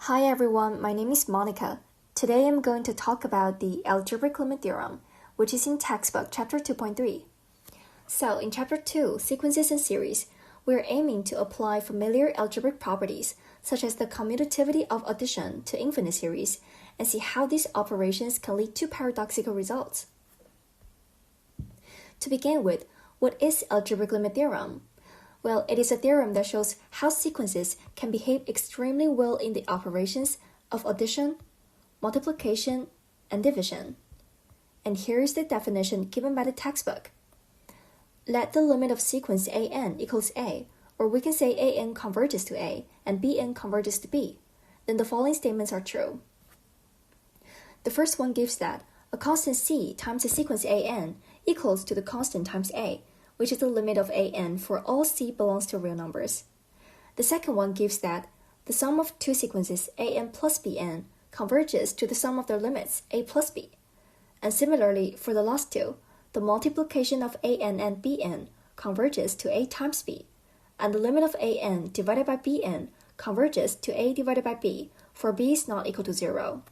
Hi everyone, my name is Monica. Today I'm going to talk about the algebraic limit theorem, which is in textbook chapter 2.3. So in chapter 2, sequences and series, we're aiming to apply familiar algebraic properties such as the commutativity of addition to infinite series and see how these operations can lead to paradoxical results. To begin with, what is algebraic limit theorem? Well, it is a theorem that shows how sequences can behave extremely well in the operations of addition, multiplication, and division. And here is the definition given by the textbook. Let the limit of sequence an equals a, or we can say an converges to a and bn converges to b, then the following statements are true. The first one gives that a constant c times the sequence an equals to the constant times a, which is the limit of an for all c belongs to real numbers. The second one gives that the sum of two sequences an plus bn converges to the sum of their limits a plus b. And similarly, for the last two, the multiplication of an and bn converges to a times b, and the limit of an divided by bn converges to a divided by b for b is not equal to 0.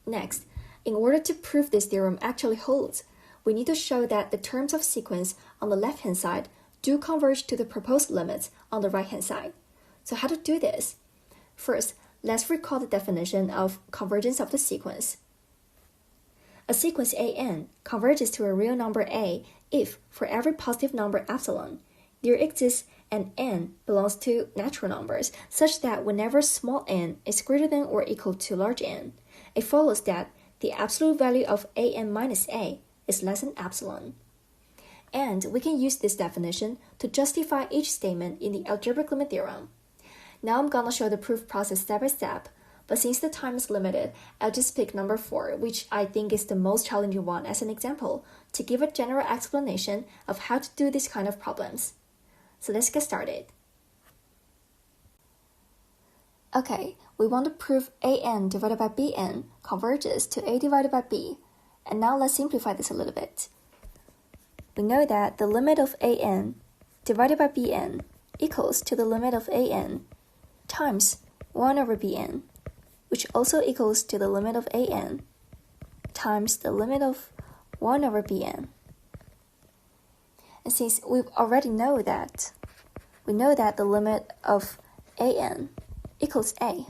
Next, in order to prove this theorem actually holds, we need to show that the terms of sequence on the left-hand side do converge to the proposed limits on the right-hand side. So how to do this? First, let's recall the definition of convergence of the sequence. A sequence an converges to a real number a if, for every positive number epsilon, there exists an n belongs to natural numbers such that whenever small n is greater than or equal to large N, it follows that the absolute value of an minus a is less than epsilon. And we can use this definition to justify each statement in the algebraic limit theorem. Now I'm gonna show the proof process step by step, but since the time is limited, I'll just pick number 4, which I think is the most challenging one as an example, to give a general explanation of how to do this kind of problems. So let's get started. Okay, we want to prove an divided by bn converges to a divided by b. And now let's simplify this a little bit. We know that the limit of an divided by bn equals to the limit of an times 1 over bn, which also equals to the limit of an times the limit of 1 over bn. And since we already know that, we know that the limit of an equals a,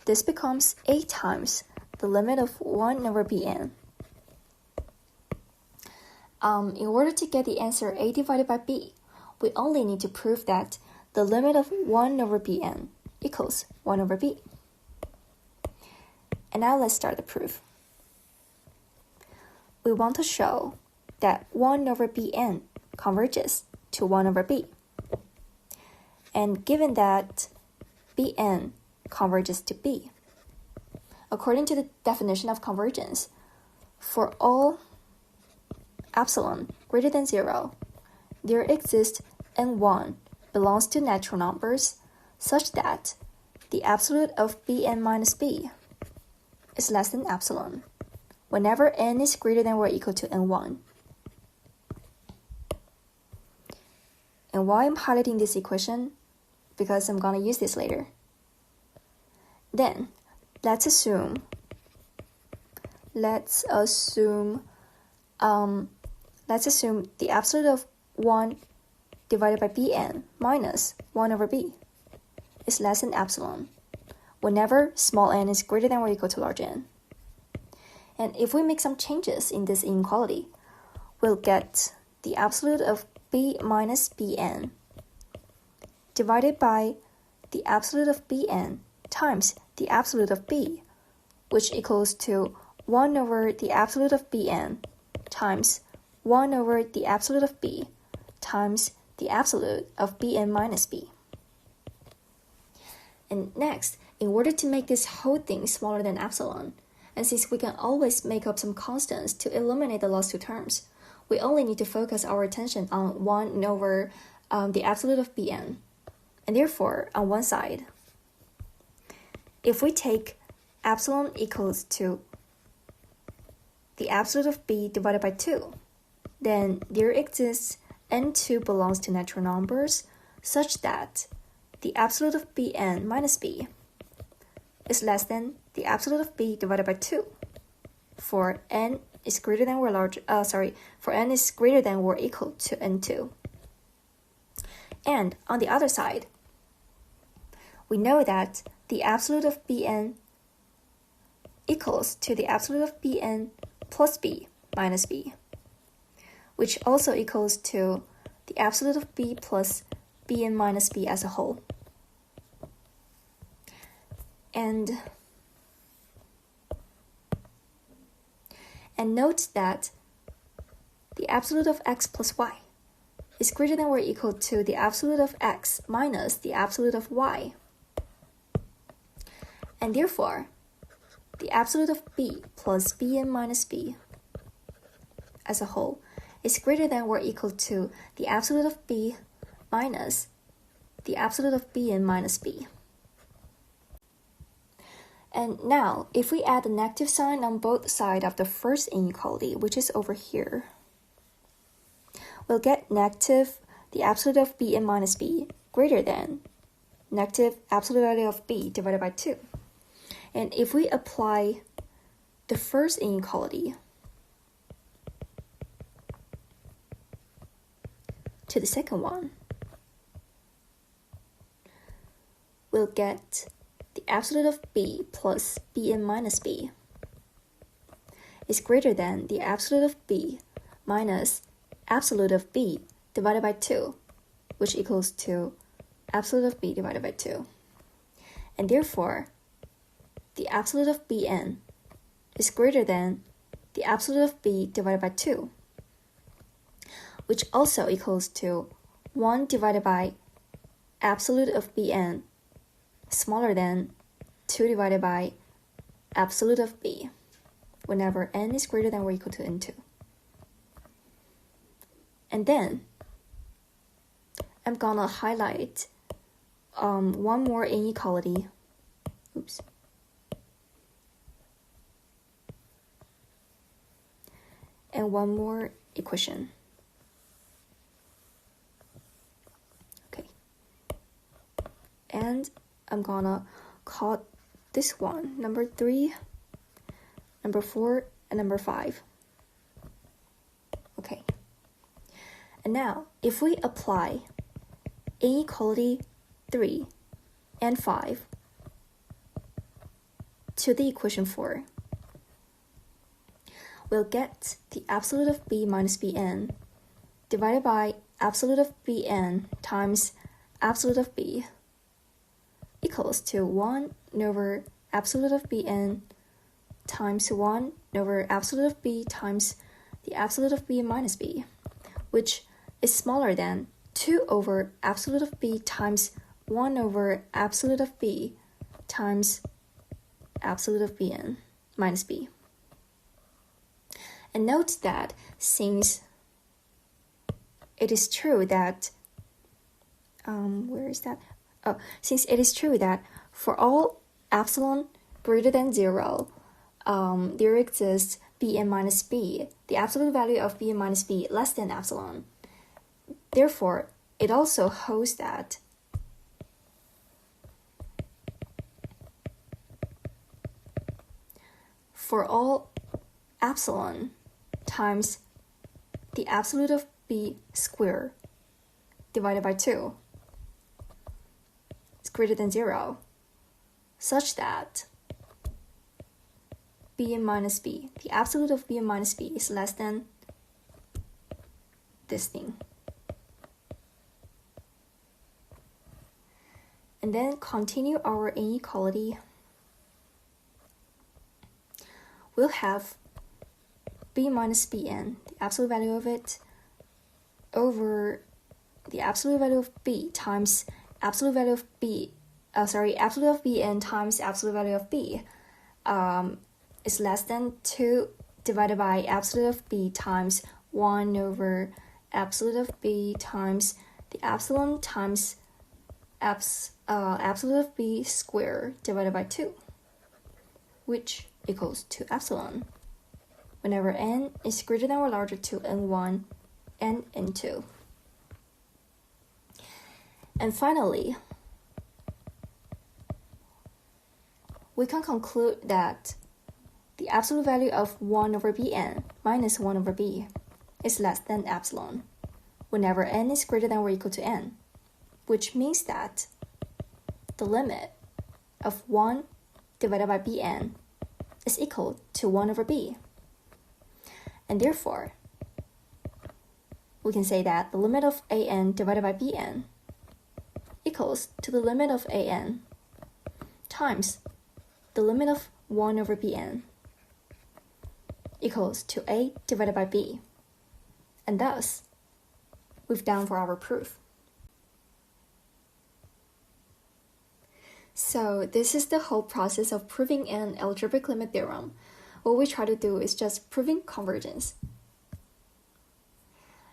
this becomes a times the limit of 1 over bn. In order to get the answer a divided by b, we only need to prove that the limit of 1 over bn equals 1 over b. And now let's start the proof. We want to show that 1 over bn converges to 1 over b. And given that bn converges to b, according to the definition of convergence, for all epsilon greater than 0, there exists n1 belongs to natural numbers such that the absolute of bn minus b is less than epsilon whenever n is greater than or equal to n1. And why I'm highlighting this equation? Because I'm gonna use this later. Then, let's assume the absolute of 1 divided by bn minus 1 over b is less than epsilon whenever small n is greater than or equal to large N. And if we make some changes in this inequality, we'll get the absolute of b minus bn divided by the absolute of bn times the absolute of b, which equals to 1 over the absolute of bn times 1 over the absolute of b times the absolute of bn minus b. And next, in order to make this whole thing smaller than epsilon, and since we can always make up some constants to eliminate the last two terms, we only need to focus our attention on 1 over the absolute of bn. And therefore, on one side, if we take epsilon equals to the absolute of b divided by 2, then there exists n2 belongs to natural numbers such that the absolute of Bn minus b is less than the absolute of b divided by 2 for n is greater than for n is greater than or equal to n2. And on the other side, we know that the absolute of Bn equals to the absolute of Bn plus b minus b, which also equals to the absolute of b plus Bn minus b as a whole. And note that the absolute of x plus y is greater than or equal to the absolute of x minus the absolute of y. And therefore, the absolute of b plus Bn minus b as a whole is greater than or equal to the absolute of b minus the absolute of Bn minus b. And now, if we add the negative sign on both sides of the first inequality, which is over here, we'll get negative the absolute of Bn minus b greater than negative absolute value of b divided by 2. And if we apply the first inequality to the second one, we'll get the absolute of b plus Bn minus b is greater than the absolute of b minus absolute of b divided by 2, which equals to absolute of b divided by 2. And therefore, the absolute of Bn is greater than the absolute of b divided by 2, which also equals to 1 divided by absolute of Bn smaller than 2 divided by absolute of b whenever n is greater than or equal to n2. And then I'm gonna highlight one more inequality. And one more equation. Okay. And I'm gonna call this one number 3, number 4, and number 5. Okay. And now, if we apply inequality 3 and 5 to the equation 4, we'll get the absolute of b minus Bn divided by absolute of Bn times absolute of b equals to 1 over absolute of Bn times 1 over absolute of b times the absolute of b minus b, which is smaller than 2 over absolute of b times 1 over absolute of b times absolute of Bn minus b. And note that since it is true that since it is true that for all epsilon greater than 0, there exists Bn minus b, the absolute value of Bn minus b less than epsilon. Therefore, it also holds that for all epsilon times the absolute of b squared divided by 2 is greater than 0, such that Bn minus b, the absolute of Bn minus b is less than this thing. And then continue our inequality. We'll have b minus Bn, the absolute value of it, over the absolute value of b times absolute value of b, absolute of Bn times absolute value of b is less than 2 divided by absolute of b times 1 over absolute of b times the epsilon times absolute of b squared divided by 2, which equals to epsilon whenever n is greater than or larger to n1 and n2. And finally, we can conclude that the absolute value of 1 over bn minus 1 over b is less than epsilon whenever n is greater than or equal to n, which means that the limit of 1 divided by bn is equal to 1 over b. And therefore, we can say that the limit of an divided by bn equals to the limit of an times the limit of 1 over bn equals to a divided by b. And thus, we've done for our proof. So this is the whole process of proving an algebraic limit theorem. What we try to do is just proving convergence.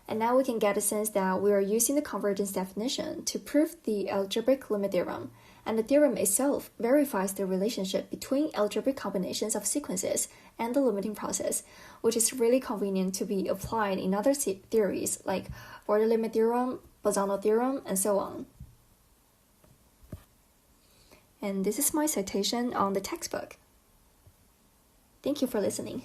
And now we can get a sense that we are using the convergence definition to prove the algebraic limit theorem, and the theorem itself verifies the relationship between algebraic combinations of sequences and the limiting process, which is really convenient to be applied in other theories like border limit theorem, Bolzano theorem, and so on. And this is my citation on the textbook. Thank you for listening.